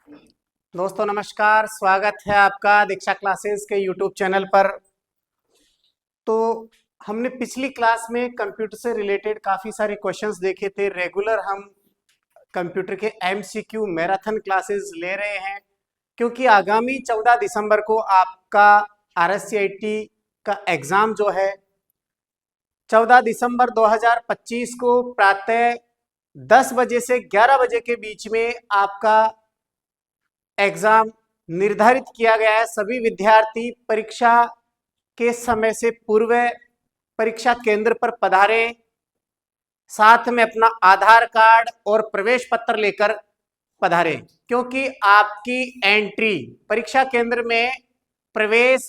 दोस्तों नमस्कार, स्वागत है आपका दीक्षा क्लासेस के यूट्यूब चैनल पर। तो हमने पिछली क्लास में कंप्यूटर से रिलेटेड काफ़ी सारे क्वेश्चंस देखे थे। रेगुलर हम कंप्यूटर के एमसीक्यू मैराथन क्लासेस ले रहे हैं क्योंकि आगामी 14 दिसंबर को आपका आरएससीआईटी का एग्ज़ाम जो है 14 दिसंबर 2025 को प्रातः 10 बजे से 11 बजे के बीच में आपका एग्जाम निर्धारित किया गया है। सभी विद्यार्थी परीक्षा के समय से पूर्व परीक्षा केंद्र पर पधारें, साथ में अपना आधार कार्ड और प्रवेश पत्र लेकर पधारें क्योंकि आपकी एंट्री परीक्षा केंद्र में प्रवेश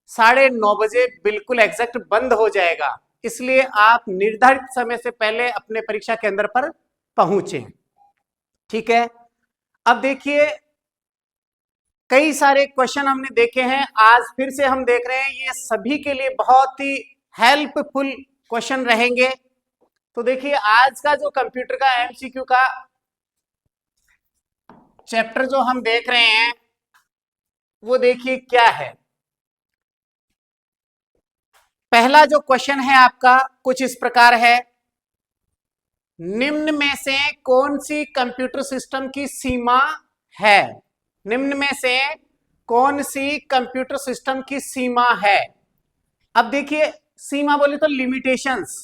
9:30 बजे बिल्कुल एग्जैक्ट बंद हो जाएगा। इसलिए आप निर्धारित समय से पहले अपने परीक्षा केंद्र पर पहुंचे। ठीक है, अब देखिए कई सारे क्वेश्चन हमने देखे हैं, आज फिर से हम देख रहे हैं। ये सभी के लिए बहुत ही हेल्पफुल क्वेश्चन रहेंगे। तो देखिए आज का जो कंप्यूटर का एमसीक्यू का चैप्टर जो हम देख रहे हैं वो देखिए क्या है। पहला जो क्वेश्चन है आपका कुछ इस प्रकार है, निम्न में से कौन सी कंप्यूटर सिस्टम की सीमा है? निम्न में से कौन सी कंप्यूटर सिस्टम की सीमा है? अब देखिए सीमा बोले तो लिमिटेशंस।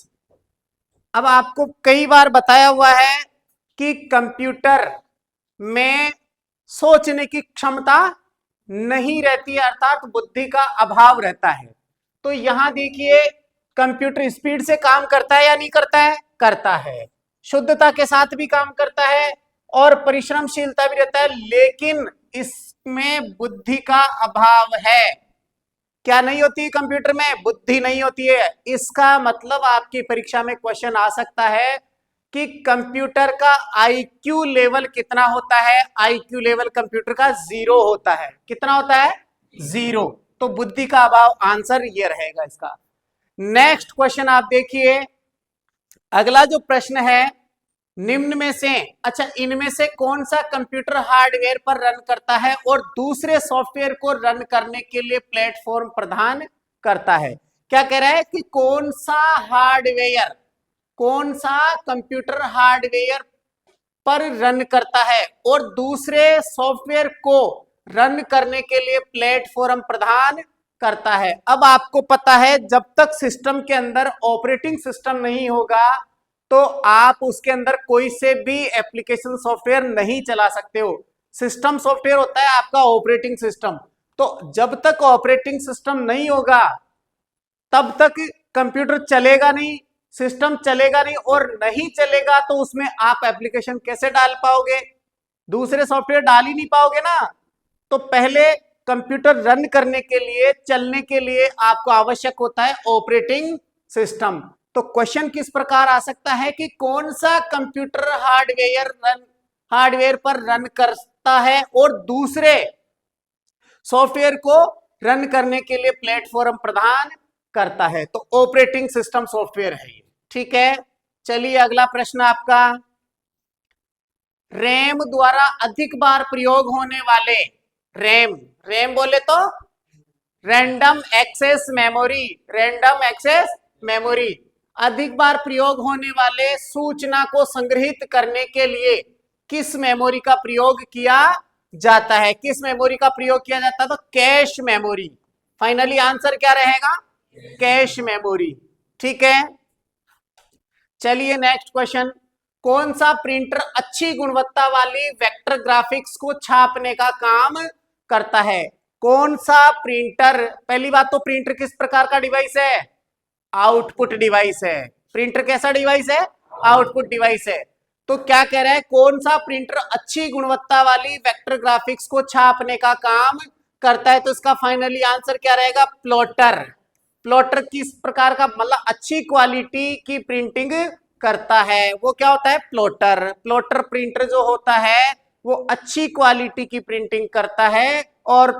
अब आपको कई बार बताया हुआ है कि कंप्यूटर में सोचने की क्षमता नहीं रहती है, अर्थात बुद्धि का अभाव रहता है। तो यहां देखिए कंप्यूटर स्पीड से काम करता है या नहीं करता है? करता है। शुद्धता के साथ भी काम करता है और परिश्रमशीलता भी रहता है, लेकिन इसमें बुद्धि का अभाव है। क्या नहीं होती है कंप्यूटर में? बुद्धि नहीं होती है। इसका मतलब आपकी परीक्षा में क्वेश्चन आ सकता है कि कंप्यूटर का आईक्यू लेवल कितना होता है? आईक्यू लेवल कंप्यूटर का 0 होता है। कितना होता है? 0। तो बुद्धि का अभाव आंसर ये रहेगा इसका। नेक्स्ट क्वेश्चन आप देखिए, अगला जो प्रश्न है, निम्न में से अच्छा इनमें से कौन सा कंप्यूटर हार्डवेयर पर रन करता है और दूसरे सॉफ्टवेयर को रन करने के लिए प्लेटफॉर्म प्रदान करता है? क्या कह रहा है कि कौन सा कंप्यूटर हार्डवेयर पर रन करता है और दूसरे सॉफ्टवेयर को रन करने के लिए प्लेटफॉर्म प्रदान करता है। अब आपको पता है जब तक सिस्टम के अंदर ऑपरेटिंग सिस्टम नहीं होगा तो आप उसके अंदर कोई से भी एप्लीकेशन सॉफ्टवेयर नहीं चला सकते हो। सिस्टम सॉफ्टवेयर होता है आपका ऑपरेटिंग सिस्टम। तो जब तक ऑपरेटिंग सिस्टम नहीं होगा तब तक कंप्यूटर चलेगा नहीं, सिस्टम चलेगा नहीं, और नहीं चलेगा तो उसमें आप एप्लीकेशन कैसे डाल पाओगे? दूसरे सॉफ्टवेयर डाल ही नहीं पाओगे ना। तो पहले कंप्यूटर रन करने के लिए, चलने के लिए आपको आवश्यक होता है ऑपरेटिंग सिस्टम। तो क्वेश्चन किस प्रकार आ सकता है कि कौन सा कंप्यूटर हार्डवेयर पर रन करता है और दूसरे सॉफ्टवेयर को रन करने के लिए प्लेटफॉर्म प्रदान करता है? तो ऑपरेटिंग सिस्टम सॉफ्टवेयर है ये। ठीक है, चलिए अगला प्रश्न आपका, रैम द्वारा अधिक बार प्रयोग होने वाले रैम बोले तो रैंडम एक्सेस मेमोरी, अधिक बार प्रयोग होने वाले सूचना को संग्रहित करने के लिए किस मेमोरी का प्रयोग किया जाता है? किस मेमोरी का प्रयोग किया जाता है? तो कैश मेमोरी। फाइनली आंसर क्या रहेगा? Cache memory. ठीक है, चलिए नेक्स्ट क्वेश्चन, कौन सा प्रिंटर अच्छी गुणवत्ता वाली वेक्टर ग्राफिक्स को छापने का काम करता है? कौन सा प्रिंटर? पहली बात तो प्रिंटर किस प्रकार का डिवाइस है? आउटपुट डिवाइस है। प्रिंटर कैसा डिवाइस है? आउटपुट डिवाइस है। तो क्या कह रहा है, कौन सा प्रिंटर अच्छी गुणवत्ता वाली वेक्टर ग्राफिक्स को छापने का काम करता है? तो इसका फाइनली आंसर क्या रहेगा? प्लॉटर। प्लॉटर किस प्रकार का, मतलब अच्छी क्वालिटी की प्रिंटिंग करता है, वो क्या होता है? प्लॉटर। प्लॉटर प्रिंटर जो होता है वो अच्छी क्वालिटी की प्रिंटिंग करता है, और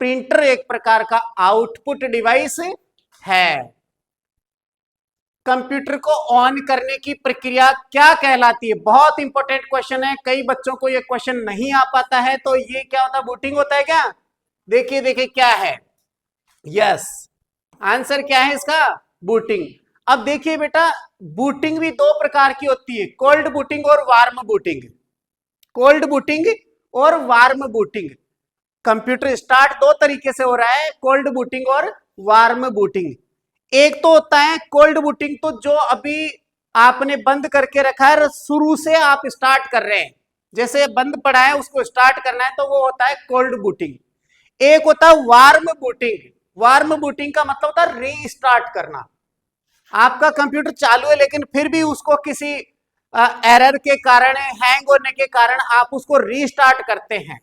प्रिंटर एक प्रकार का आउटपुट डिवाइस है। कंप्यूटर को ऑन करने की प्रक्रिया क्या कहलाती है? बहुत इंपॉर्टेंट क्वेश्चन है, कई बच्चों को ये क्वेश्चन नहीं आ पाता है। तो ये क्या होता है, बूटिंग होता है क्या? देखिए देखिए क्या है, यस, आंसर क्या है इसका, बूटिंग। अब देखिए बेटा, बूटिंग भी दो प्रकार की होती है, कोल्ड बूटिंग और वार्म बूटिंग। कोल्ड बूटिंग और वार्म बूटिंग। कंप्यूटर स्टार्ट दो तरीके से हो रहा है, कोल्ड बूटिंग और वार्म बूटिंग। एक तो होता है कोल्ड बूटिंग, तो जो अभी आपने बंद करके रखा है, शुरू से आप स्टार्ट कर रहे हैं, जैसे बंद पड़ा है उसको स्टार्ट करना है, तो वो होता है कोल्ड बूटिंग। एक होता है वार्म बूटिंग। वार्म बूटिंग का मतलब होता है रीस्टार्ट करना। आपका कंप्यूटर चालू है लेकिन फिर भी उसको किसी एरर के कारण, हैंग होने के कारण आप उसको रीस्टार्ट करते हैं।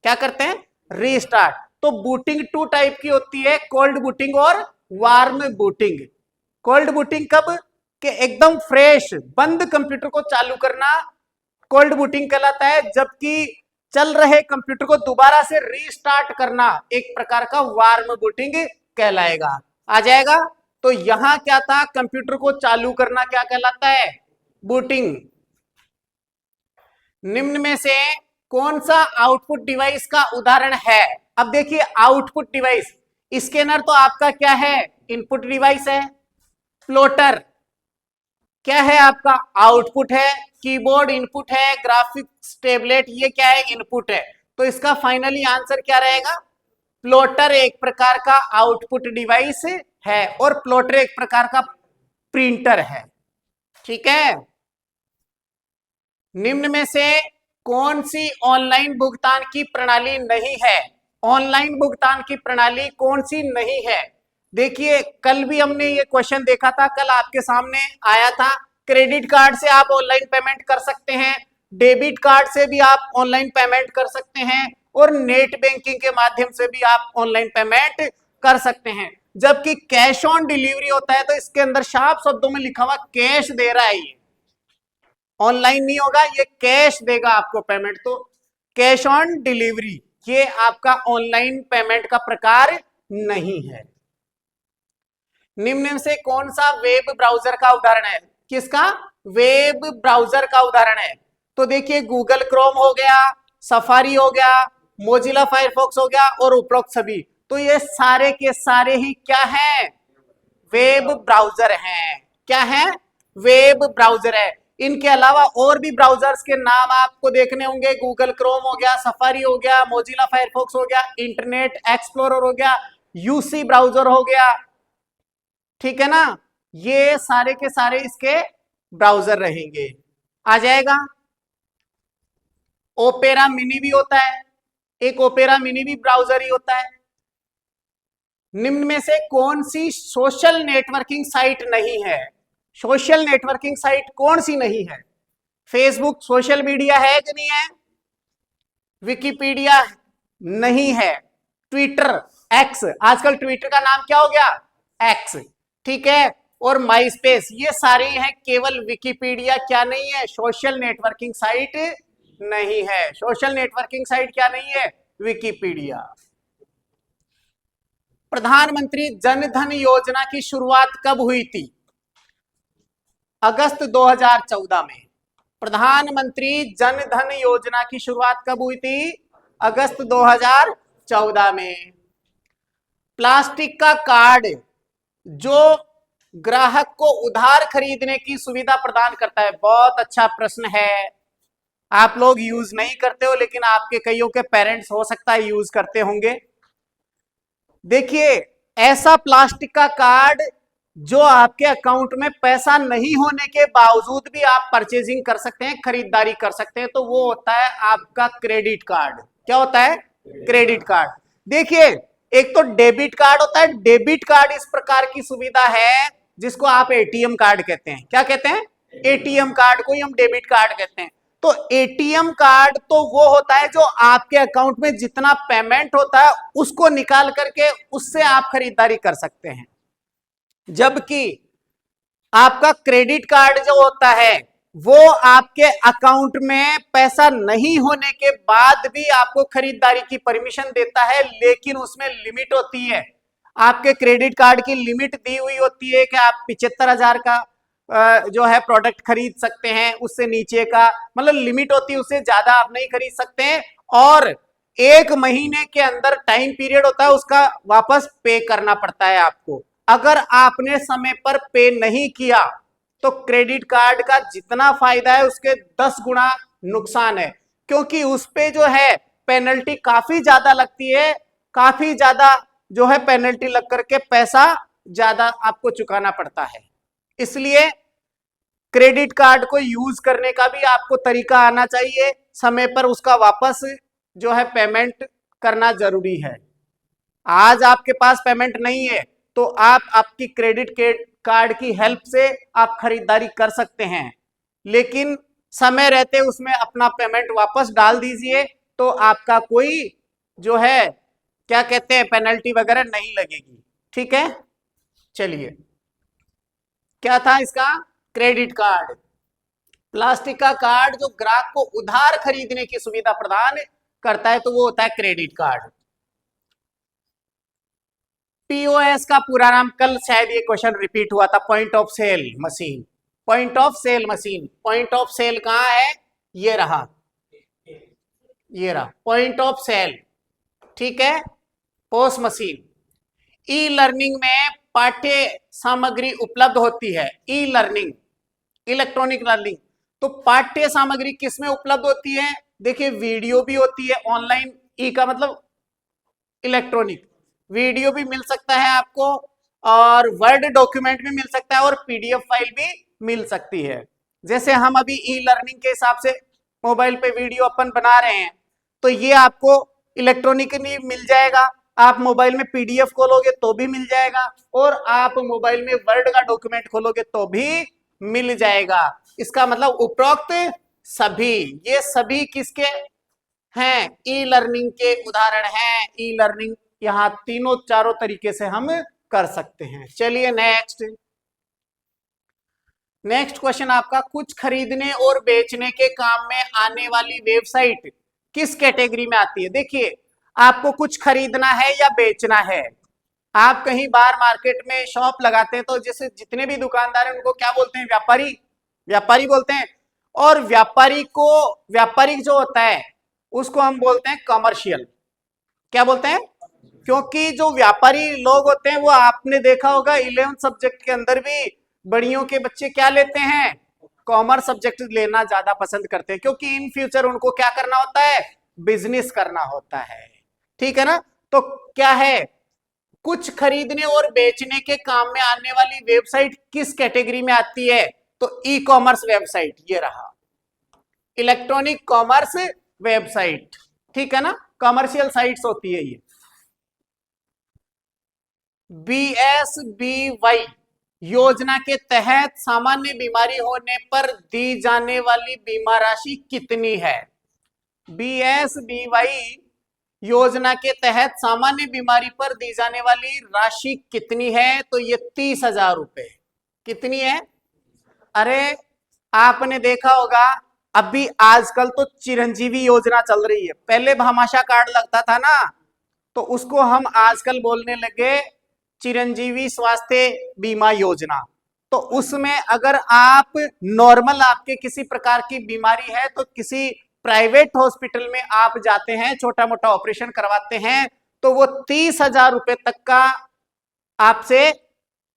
क्या करते हैं? रीस्टार्ट। तो बूटिंग टू टाइप की होती है, कोल्ड बूटिंग और वार्म बूटिंग। कोल्ड बूटिंग कब कि एकदम फ्रेश बंद कंप्यूटर को चालू करना कोल्ड बूटिंग कहलाता है, जबकि चल रहे कंप्यूटर को दोबारा से रीस्टार्ट करना एक प्रकार का वार्म बूटिंग कहलाएगा। आ जाएगा? तो यहां क्या था, कंप्यूटर को चालू करना क्या कहलाता है, बूटिंग। निम्न में से कौन सा आउटपुट डिवाइस का उदाहरण है? अब देखिए आउटपुट डिवाइस, स्कैनर तो आपका क्या है, इनपुट डिवाइस है। प्लॉटर क्या है आपका, आउटपुट है। कीबोर्ड इनपुट है, ग्राफिक्स टैबलेट ये क्या है, इनपुट है। तो इसका फाइनली आंसर क्या रहेगा, प्लॉटर एक प्रकार का आउटपुट डिवाइस है और प्लॉटर एक प्रकार का प्रिंटर है। ठीक है। निम्न में से कौन सी ऑनलाइन भुगतान की प्रणाली नहीं है? ऑनलाइन भुगतान की प्रणाली कौन सी नहीं है? देखिए कल भी हमने ये क्वेश्चन देखा था, कल आपके सामने आया था। क्रेडिट कार्ड से आप ऑनलाइन पेमेंट कर सकते हैं, डेबिट कार्ड से भी आप ऑनलाइन पेमेंट कर सकते हैं और नेट बैंकिंग के माध्यम से भी आप ऑनलाइन पेमेंट कर सकते हैं। जबकि कैश ऑन डिलीवरी होता है तो इसके अंदर साफ शब्दों में लिखा हुआ कैश दे रहा है, ये ऑनलाइन नहीं होगा, ये कैश देगा आपको पेमेंट। तो कैश ऑन डिलीवरी ये आपका ऑनलाइन पेमेंट का प्रकार नहीं है। निम्न से कौन सा वेब ब्राउजर का उदाहरण है? किसका? वेब ब्राउजर का उदाहरण है। तो देखिए गूगल क्रोम हो गया, सफारी हो गया, मोजिला फायरफॉक्स हो गया और उपरोक्त सभी। तो ये सारे के सारे ही क्या हैं, वेब ब्राउजर हैं। क्या है? वेब ब्राउजर है। इनके अलावा और भी ब्राउजर्स के नाम आपको देखने होंगे, गूगल क्रोम हो गया, सफारी हो गया, मोजिला फायरफॉक्स हो गया, इंटरनेट एक्सप्लोरर हो गया, यूसी ब्राउजर हो गया। ठीक है ना, ये सारे के सारे इसके ब्राउजर रहेंगे। आ जाएगा? ओपेरा मिनी भी होता है, एक ओपेरा मिनी भी ब्राउजर ही होता है। निम्न में से कौन सी सोशल नेटवर्किंग साइट नहीं है? सोशल नेटवर्किंग साइट कौन सी नहीं है? फेसबुक सोशल मीडिया है कि नहीं है? विकिपीडिया नहीं है। ट्विटर, एक्स, आजकल ट्विटर का नाम क्या हो गया, एक्स। ठीक है। और माई स्पेस, ये सारे हैं। केवल विकिपीडिया क्या नहीं है, सोशल नेटवर्किंग साइट नहीं है। सोशल नेटवर्किंग साइट क्या नहीं है, विकिपीडिया। प्रधानमंत्री जन धन योजना की शुरुआत कब हुई थी? अगस्त 2014 में। प्रधानमंत्री जन धन योजना की शुरुआत कब हुई थी? अगस्त 2014 में। प्लास्टिक का कार्ड जो ग्राहक को उधार खरीदने की सुविधा प्रदान करता है, बहुत अच्छा प्रश्न है। आप लोग यूज नहीं करते हो लेकिन आपके कईयों के पेरेंट्स हो सकता है यूज करते होंगे। देखिए ऐसा प्लास्टिक का कार्ड जो आपके अकाउंट में पैसा नहीं होने के बावजूद भी आप परचेजिंग कर सकते हैं, खरीदारी कर सकते हैं, तो वो होता है आपका क्रेडिट कार्ड। क्या होता है? Credit card. देखिए एक तो डेबिट कार्ड होता है। डेबिट कार्ड इस प्रकार की सुविधा है जिसको आप एटीएम कार्ड कहते हैं। क्या कहते हैं? एटीएम कार्ड को ही हम डेबिट कार्ड कहते हैं। तो एटीएम कार्ड तो वो होता है जो आपके अकाउंट में जितना पेमेंट होता है उसको निकाल करके उससे आप खरीदारी कर सकते हैं। जबकि आपका क्रेडिट कार्ड जो होता है वो आपके अकाउंट में पैसा नहीं होने के बाद भी आपको खरीदारी की परमिशन देता है, लेकिन उसमें लिमिट होती है। आपके क्रेडिट कार्ड की लिमिट दी हुई होती है कि आप 75,000 का जो है प्रोडक्ट खरीद सकते हैं, उससे नीचे का मतलब लिमिट होती है, उससे ज्यादा आप नहीं खरीद सकते हैं। और 1 महीने के अंदर टाइम पीरियड होता है, उसका वापस पे करना पड़ता है आपको। अगर आपने समय पर पे नहीं किया तो क्रेडिट कार्ड का जितना फायदा है उसके 10 गुना नुकसान है, क्योंकि उस पे जो है पेनल्टी काफी ज्यादा लगती है, काफी ज्यादा जो है पेनल्टी लग करके पैसा ज्यादा आपको चुकाना पड़ता है। इसलिए क्रेडिट कार्ड को यूज करने का भी आपको तरीका आना चाहिए, समय पर उसका वापस जो है पेमेंट करना जरूरी है। आज आपके पास पेमेंट नहीं है तो आप आपकी क्रेडिट कार्ड की हेल्प से आप खरीदारी कर सकते हैं, लेकिन समय रहते उसमें अपना पेमेंट वापस डाल दीजिए, तो आपका कोई जो है क्या कहते हैं पेनल्टी वगैरह नहीं लगेगी। ठीक है, चलिए क्या था इसका, क्रेडिट कार्ड, प्लास्टिक का कार्ड जो ग्राहक को उधार खरीदने की सुविधा प्रदान करता है, तो वो होता है क्रेडिट कार्ड। पीओएस का पूरा नाम, कल शायद ये क्वेश्चन रिपीट हुआ था, point of sale machine. Point of sale machine, point of sale कहां है, ये रहा, ये रहा पॉइंट ऑफ सेल। ठीक है, पोस मशीन। ई लर्निंग में पाठ्य सामग्री उपलब्ध होती है, ई लर्निंग, इलेक्ट्रॉनिक लर्निंग। तो पाठ्य सामग्री किस में उपलब्ध होती है, देखिए वीडियो भी होती है ऑनलाइन, ई का मतलब इलेक्ट्रॉनिक, वीडियो भी मिल सकता है आपको, और वर्ड डॉक्यूमेंट भी मिल सकता है, और पीडीएफ फाइल भी मिल सकती है। जैसे हम अभी ई लर्निंग के हिसाब से मोबाइल पे वीडियो अपन बना रहे हैं, तो ये आपको इलेक्ट्रॉनिकली मिल जाएगा, आप मोबाइल में पीडीएफ खोलोगे तो भी मिल जाएगा, और आप मोबाइल में वर्ड का डॉक्यूमेंट खोलोगे तो भी मिल जाएगा। इसका मतलब उपरोक्त सभी, ये सभी किसके हैं, ई लर्निंग के उदाहरण हैं। ई लर्निंग यहां तीनों चारों तरीके से हम कर सकते हैं। चलिए नेक्स्ट, नेक्स्ट क्वेश्चन आपका, कुछ खरीदने और बेचने के काम में आने वाली वेबसाइट किस कैटेगरी में आती है। देखिए आपको कुछ खरीदना है या बेचना है, आप कहीं बाहर मार्केट में शॉप लगाते हैं तो जैसे जितने भी दुकानदार हैं उनको क्या बोलते हैं, व्यापारी, व्यापारी बोलते हैं। और व्यापारी को, व्यापारिक जो होता है उसको हम बोलते हैं कमर्शियल। क्या बोलते हैं, क्योंकि जो व्यापारी लोग होते हैं वो आपने देखा होगा 11 सब्जेक्ट के अंदर भी बड़ियों के बच्चे क्या लेते हैं, कॉमर्स सब्जेक्ट लेना ज्यादा पसंद करते हैं, क्योंकि इन फ्यूचर उनको क्या करना होता है, बिजनेस करना होता है। ठीक है ना, तो क्या है, कुछ खरीदने और बेचने के काम में आने वाली वेबसाइट किस कैटेगरी में आती है, तो ई कॉमर्स वेबसाइट, ये रहा इलेक्ट्रॉनिक कॉमर्स वेबसाइट। ठीक है ना, कमर्शियल साइट्स होती है ये। BSBY योजना के तहत सामान्य बीमारी होने पर दी जाने वाली बीमा राशि कितनी है। BSBY योजना के तहत सामान्य बीमारी पर दी जाने वाली राशि कितनी है, तो ये 30,000 रुपए। कितनी है, अरे आपने देखा होगा अभी आजकल तो चिरंजीवी योजना चल रही है, पहले भामाशाह कार्ड लगता था ना, तो उसको हम आजकल बोलने लगे चिरंजीवी स्वास्थ्य बीमा योजना। तो उसमें अगर आप नॉर्मल आपके किसी प्रकार की बीमारी है तो किसी प्राइवेट हॉस्पिटल में आप जाते हैं, छोटा मोटा ऑपरेशन करवाते हैं, तो वो 30,000 रुपए तक का आपसे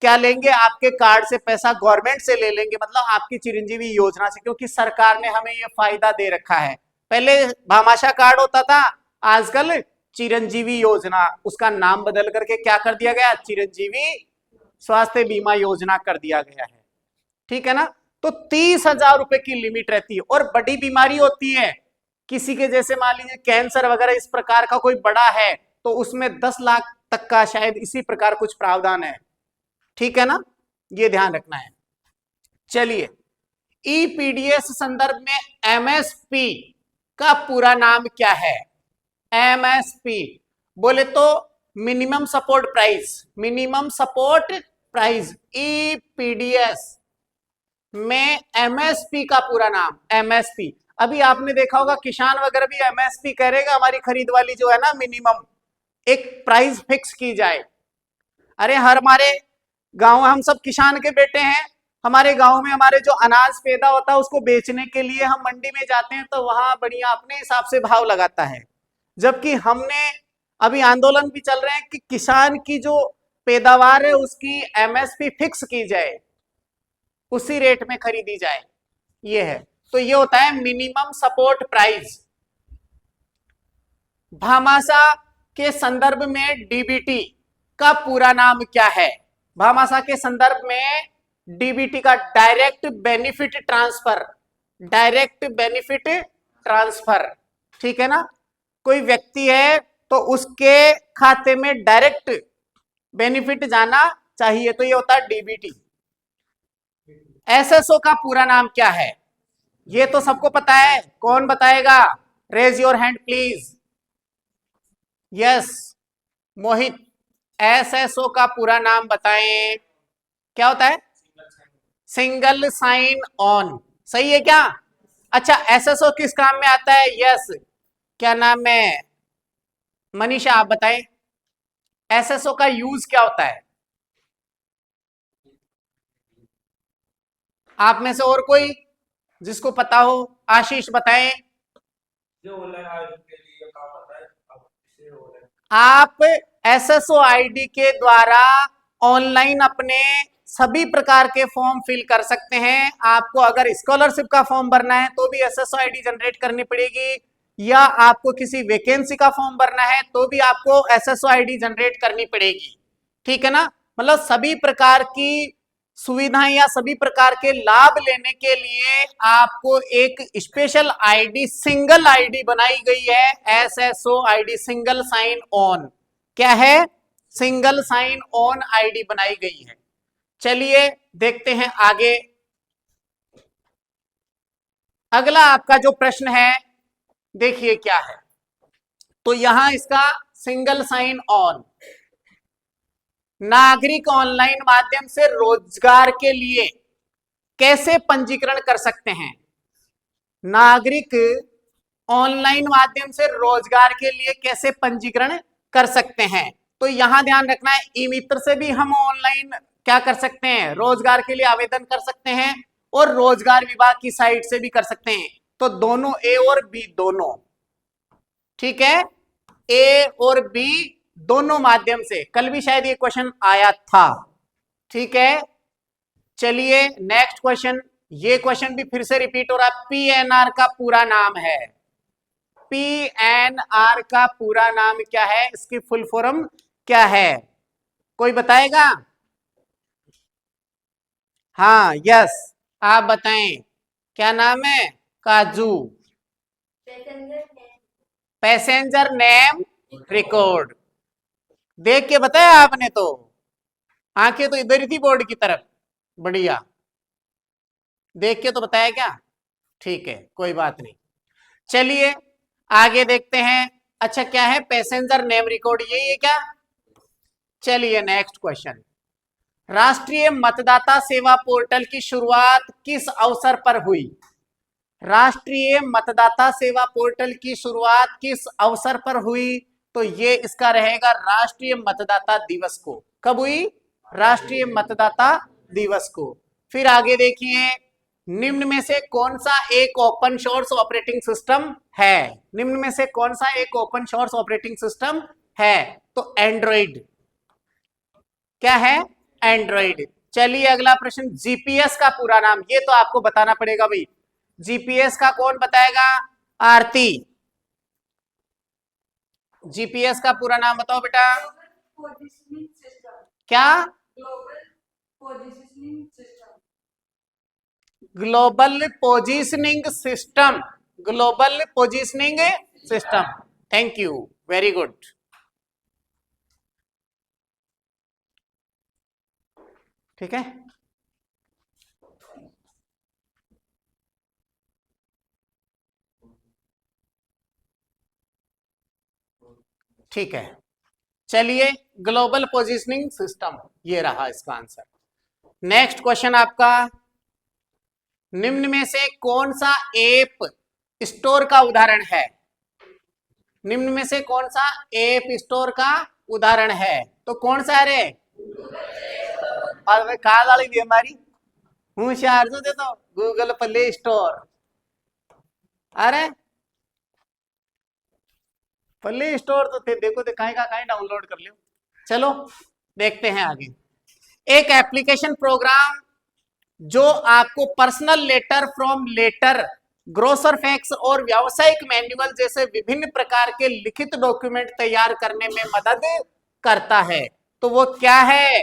क्या लेंगे, आपके कार्ड से पैसा गवर्नमेंट से ले लेंगे, मतलब आपकी चिरंजीवी योजना से, क्योंकि सरकार ने हमें ये फायदा दे रखा है। पहले भामाशाह कार्ड होता था, आजकल चिरंजीवी योजना, उसका नाम बदल करके क्या कर दिया गया, चिरंजीवी स्वास्थ्य बीमा योजना कर दिया गया है। ठीक है ना, तो 30,000 रुपए की लिमिट रहती है। और बड़ी बीमारी होती है किसी के, जैसे मान लीजिए कैंसर वगैरह इस प्रकार का कोई बड़ा है, तो उसमें 10 लाख तक का शायद इसी प्रकार कुछ प्रावधान है। ठीक है ना, ये ध्यान रखना है। चलिए, ईपीडीएस संदर्भ में एमएसपी का पूरा नाम क्या है। एमएसपी बोले तो minimum support price, minimum support price. EPDS में एमएसपी का पूरा नाम, एमएसपी। अभी आपने देखा होगा किसान वगैरह भी एमएसपी कह रहेगा, हमारी खरीद वाली जो है ना मिनिमम एक प्राइस फिक्स की जाए। अरे हमारे गांव, हम सब किसान के बेटे हैं। हमारे गांव में हमारे जो अनाज पैदा होता है उसको बेचने के लिए हम मंडी में जाते हैं, तो वहां बढ़िया अपने हिसाब से भाव लगाता है। जबकि हमने अभी आंदोलन भी चल रहे हैं कि किसान की जो पैदावार है उसकी एमएसपी फिक्स की जाए, उसी रेट में खरीदी जाए, ये है। तो ये होता है मिनिमम सपोर्ट प्राइस। भामाशाह के संदर्भ में डीबीटी का पूरा नाम क्या है? भामाशाह के संदर्भ में डीबीटी का direct benefit transfer, direct benefit transfer, ठीक है ना। कोई व्यक्ति है तो उसके खाते में डायरेक्ट बेनिफिट जाना चाहिए, तो ये होता है डीबीटी। एसएसओ का पूरा नाम क्या है? ये तो सबको पता है, कौन बताएगा? Raise your hand please. Yes Mohit, SSO का पूरा नाम बताएं, क्या होता है? सिंगल साइन ऑन, सही है क्या? अच्छा, एसएसओ किस काम में आता है? यस, क्या नाम है मनीषा, आप बताएं एसएसओ का यूज क्या होता है? आप में से और कोई जिसको पता हो? आशीष बताएं। जो ऑनलाइन आयोजन के लिए काम आता है, अब इसे ऑनलाइन आप एसएसओ आईडी के द्वारा ऑनलाइन अपने सभी प्रकार के फॉर्म फिल कर सकते हैं। आपको अगर स्कॉलरशिप का फॉर्म भरना है तो भी एसएसओ आईडी जनरेट करनी पड़ेगी, या आपको किसी वैकेंसी का फॉर्म भरना है तो भी आपको एसएसओ आईडी जनरेट करनी पड़ेगी, ठीक है ना। मतलब सभी प्रकार की सुविधाएं या सभी प्रकार के लाभ लेने के लिए आपको एक स्पेशल आईडी, सिंगल आईडी बनाई गई है, SSO ID, single sign on. क्या है? सिंगल साइन ऑन आईडी बनाई गई है। चलिए देखते हैं आगे। अगला आपका जो प्रश्न है देखिए क्या है। तो यहां इसका सिंगल साइन ऑन, नागरिक ऑनलाइन माध्यम से रोजगार के लिए कैसे पंजीकरण कर सकते हैं? नागरिक ऑनलाइन माध्यम से रोजगार के लिए कैसे पंजीकरण कर सकते हैं? तो यहां ध्यान रखना है, ई मित्र से भी हम ऑनलाइन क्या कर सकते हैं? रोजगार के लिए आवेदन कर सकते हैं, और रोजगार विभाग की साइट से भी कर सकते हैं। तो दोनों ए और बी दोनों, ठीक है, ए और बी दोनों माध्यम से। कल भी शायद ये क्वेश्चन आया था, ठीक है। चलिए नेक्स्ट क्वेश्चन, ये क्वेश्चन भी फिर से रिपीट हो रहा है। पीएनआर का पूरा नाम है, पीएनआर का पूरा नाम क्या है? इसकी फुल फॉर्म क्या है? कोई बताएगा? हाँ यस, आप बताएं क्या नाम है? काजू, पैसेंजर नेम रिकॉर्ड। देख के बताया आपने तो, आंखें तो इधर ही थी बोर्ड की तरफ, बढ़िया, देख के तो बताया क्या? ठीक है, कोई बात नहीं। चलिए आगे देखते हैं। अच्छा क्या है? पैसेंजर नेम रिकॉर्ड, यही है क्या? चलिए नेक्स्ट क्वेश्चन। राष्ट्रीय मतदाता सेवा पोर्टल की शुरुआत किस अवसर पर हुई? राष्ट्रीय मतदाता सेवा पोर्टल की शुरुआत किस अवसर पर हुई? तो ये इसका रहेगा राष्ट्रीय मतदाता दिवस को। कब हुई? राष्ट्रीय मतदाता दिवस को। फिर आगे देखिए, निम्न में से कौन सा एक ओपन सोर्स ऑपरेटिंग सिस्टम है? निम्न में से कौन सा एक ओपन सोर्स ऑपरेटिंग सिस्टम है? तो एंड्रॉइड। क्या है? एंड्रॉइड। चलिए अगला प्रश्न, जीपीएस का पूरा नाम, ये तो आपको बताना पड़ेगा भाई। जीपीएस का कौन बताएगा? आरती, जीपीएस का पूरा नाम बताओ बेटा। क्या? Global positioning system, global positioning system. Thank you, very good. ठीक है, ठीक है। चलिए ग्लोबल पोजिशनिंग सिस्टम, ये रहा इसका आंसर। नेक्स्ट क्वेश्चन आपका, निम्न में से कौन सा ऐप स्टोर का उदाहरण है? निम्न में से कौन सा ऐप स्टोर का उदाहरण है? तो कौन सा है रे? और भाई कहा वाली बीमारी होशियार जो दे तो गूगल प्ले स्टोर। अरे प्ले स्टोर तो थे, देखो तो कहीं का कहीं डाउनलोड कर लियो। चलो देखते हैं आगे। एक एप्लीकेशन प्रोग्राम जो आपको personal letter form letter, grocer fax और व्यावसायिक मैनुअल जैसे विभिन्न प्रकार के लिखित डॉक्यूमेंट तैयार करने में मदद करता है, तो वो क्या है?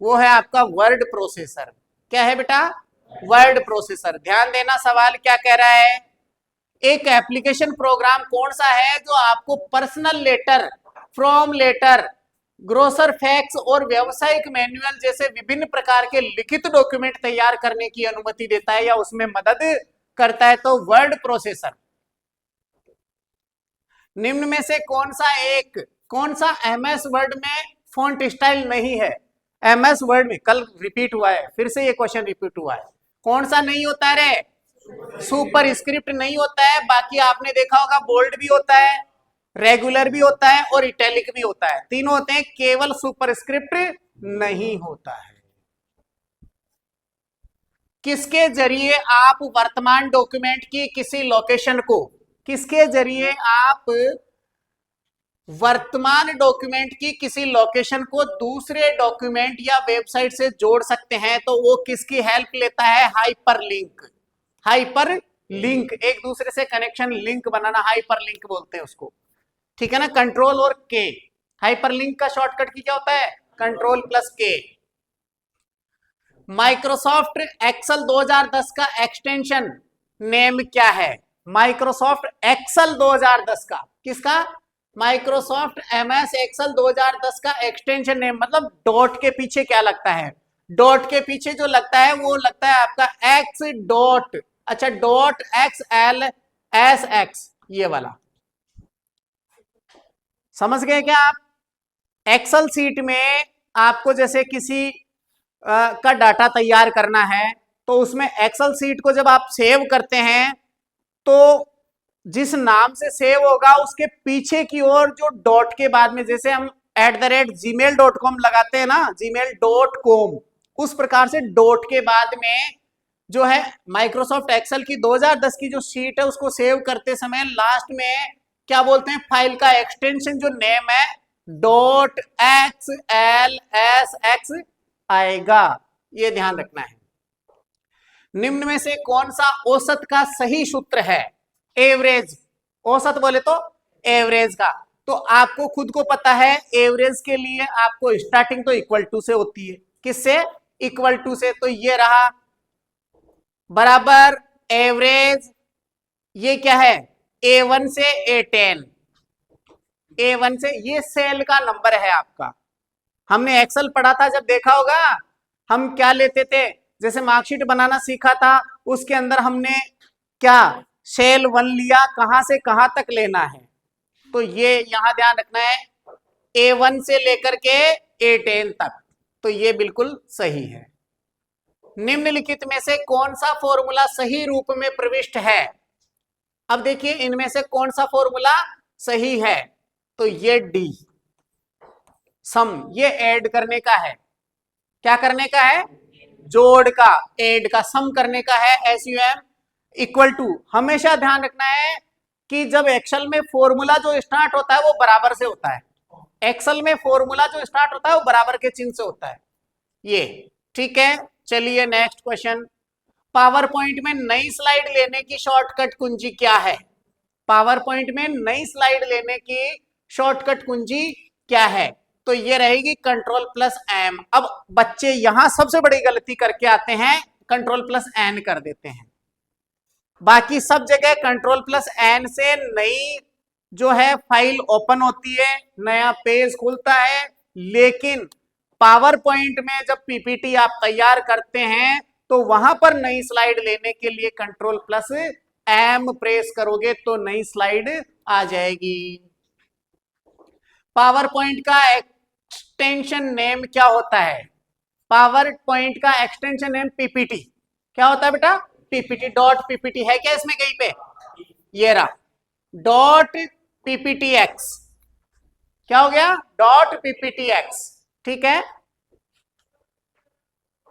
वो है आपका वर्ड प्रोसेसर। क्या है बेटा? Word processor. ध्यान देना, सवाल क्या कह रहा है? एक एप्लीकेशन प्रोग्राम कौन सा है जो आपको personal letter, form letter, grocer fax और व्यावसायिक मैनुअल जैसे विभिन्न प्रकार के लिखित डॉक्यूमेंट तैयार करने की अनुमति देता है या उसमें मदद करता है? तो वर्ड प्रोसेसर। निम्न में से कौन सा एमएस वर्ड में फॉन्ट स्टाइल नहीं है? एमएस वर्ड में कल रिपीट हुआ है, फिर से ये क्वेश्चन रिपीट हुआ है। कौन सा नहीं होता है रे? सुपर स्क्रिप्ट नहीं होता है। बाकी आपने देखा होगा बोल्ड भी होता है, रेगुलर भी होता है और इटैलिक भी होता है, तीनों होते हैं, केवल सुपर स्क्रिप्ट नहीं होता है। किसके जरिए आप वर्तमान डॉक्यूमेंट की किसी लोकेशन को, किसके जरिए आप वर्तमान डॉक्यूमेंट की किसी लोकेशन को दूसरे डॉक्यूमेंट या वेबसाइट से जोड़ सकते हैं? तो वो किसकी हेल्प लेता है? हाइपरलिंक। हाइपरलिंक, एक दूसरे से कनेक्शन लिंक बनाना, हाइपरलिंक बोलते हैं उसको। ठीक है ना? कंट्रोल और के, हाइपरलिंक का शॉर्टकट की क्या होता है? कंट्रोल प्लस के। माइक्रोसॉफ्ट एक्सेल 2010 का एक्सटेंशन नेम क्या है? माइक्रोसॉफ्ट एक्सेल 2010 का, किसका? माइक्रोसॉफ्ट एमएस एक्सेल 2010 का एक्सटेंशन नेम, मतलब डॉट के पीछे क्या लगता है? डॉट के पीछे जो लगता है वो लगता है आपका एक्स डॉट, अच्छा dot x L S x, ये वाला। समझ गए क्या आप? एक्सेल सीट में आपको जैसे किसी का डाटा तैयार करना है तो उसमें एक्सेल सीट को जब आप सेव करते हैं तो जिस नाम से सेव होगा उसके पीछे की ओर जो डॉट के बाद में, जैसे हम @gmail.com लगाते हैं ना, gmail.com, उस प्रकार से डॉट के बाद में जो है माइक्रोसॉफ्ट एक्सेल की 2010 की जो शीट है उसको सेव करते समय लास्ट में क्या बोलते हैं? फाइल का एक्सटेंशन जो नेम है dot x L S x आएगा, ये ध्यान रखना है। निम्न में से कौन सा औसत का सही सूत्र है? एवरेज। औसत बोले तो एवरेज का, तो आपको खुद को पता है एवरेज के लिए आपको स्टार्टिंग तो इक्वल टू से होती है। किससे? इक्वल टू से। तो ये रहा बराबर एवरेज, ये क्या है? A1 से A10, A1 से, ये सेल का नंबर है आपका। हमने एक्सेल पढ़ा था जब, देखा होगा हम क्या लेते थे, जैसे मार्कशीट बनाना सीखा था उसके अंदर हमने क्या सेल 1 लिया, कहां से कहां तक लेना है, तो ये यहां ध्यान रखना है A1 से लेकर के A10 तक, तो ये बिल्कुल सही है। निम्नलिखित में से कौन सा फॉर्मूला सही रूप में प्रविष्ट है? अब देखिए इनमें से कौन सा फॉर्मूला सही है? तो ये डी, सम, ये ऐड करने का है। क्या करने का है? जोड़ का, ऐड का, सम करने का है। SUM इक्वल टू, हमेशा ध्यान रखना है कि जब एक्सेल में फॉर्मूला जो स्टार्ट होता है वो बराबर से होता है। एक्सेल में फॉर्मूला जो स्टार्ट होता है वो बराबर के चिन्ह से होता है ये। ठीक है, चलिए नेक्स्ट क्वेश्चन। पावर पॉइंट में नई स्लाइड लेने की शॉर्टकट कुंजी क्या है? पावर पॉइंट में नई स्लाइड लेने की शॉर्टकट कुंजी क्या है? तो ये रहेगी कंट्रोल प्लस एम। अब बच्चे यहां सबसे बड़ी गलती करके आते हैं, कंट्रोल प्लस एन कर देते हैं। बाकी सब जगह कंट्रोल प्लस एन से नई जो है फाइल ओपन होती है, नया पेज खुलता है, लेकिन पावर पॉइंट में जब पीपीटी आप तैयार करते हैं तो वहां पर नई स्लाइड लेने के लिए कंट्रोल प्लस एम प्रेस करोगे तो नई स्लाइड आ जाएगी। पावर पॉइंट का एक्सटेंशन नेम क्या होता है? पावर पॉइंट का एक्सटेंशन नेम पीपीटी क्या होता है बेटा? पीपीटी। डॉट पीपीटी है क्या इसमें कहीं पे? ये रहा डॉट पीपीटी एक्स। क्या हो गया? Dot PPT x. ठीक है,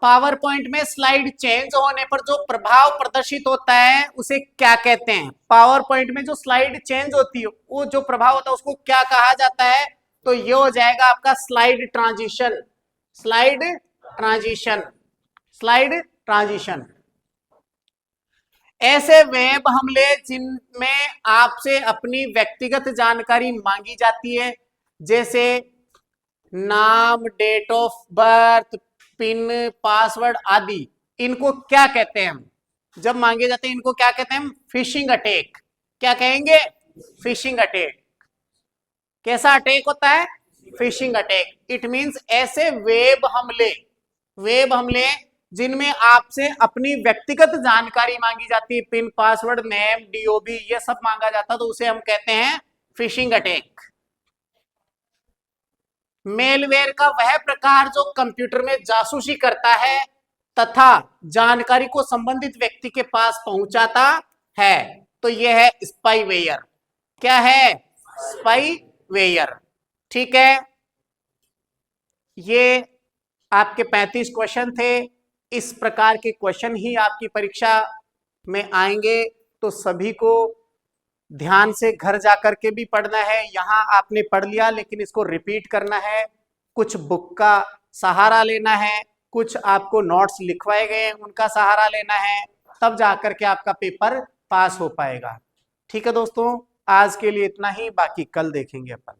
पावर पॉइंट में स्लाइड चेंज होने पर जो प्रभाव प्रदर्शित होता है उसे क्या कहते हैं? पावर पॉइंट में जो स्लाइड चेंज होती है वो जो प्रभाव होता है उसको क्या कहा जाता है? तो ये हो जाएगा आपका slide transition. Slide transition, slide transition. ऐसे वेब हमले जिनमें आपसे अपनी व्यक्तिगत जानकारी मांगी जाती है, जैसे नाम, date of birth, PIN, password आदि, इनको क्या कहते हैं हम? जब मांगे जाते हैं इनको क्या कहते हैं हम? Phishing attack. क्या कहेंगे? Phishing attack. कैसा अटैक होता है? Phishing attack. इट मींस ऐसे वेब हमले जिनमें आपसे अपनी व्यक्तिगत जानकारी मांगी जाती है, पिन, पासवर्ड, नेम, डीओबी, ये सब मांगा जाता है, तो उसे हम कहते हैं फिशिंग अटैक। मेलवेयर का वह प्रकार जो कंप्यूटर में जासूसी करता है तथा जानकारी को संबंधित व्यक्ति के पास पहुंचाता है, तो यह है स्पाईवेयर। क्या है? स्पाईवेयर। ठीक है, ये आपके 35 क्वेश्चन थे। इस प्रकार के क्वेश्चन ही आपकी परीक्षा में आएंगे, तो सभी को ध्यान से घर जाकर के भी पढ़ना है। यहां आपने पढ़ लिया लेकिन इसको रिपीट करना है, कुछ बुक का सहारा लेना है, कुछ आपको नोट्स लिखवाए गए हैं उनका सहारा लेना है, तब जाकर के आपका पेपर पास हो पाएगा। ठीक है दोस्तों, आज के लिए इतना ही, बाकी कल देखेंगे अपन।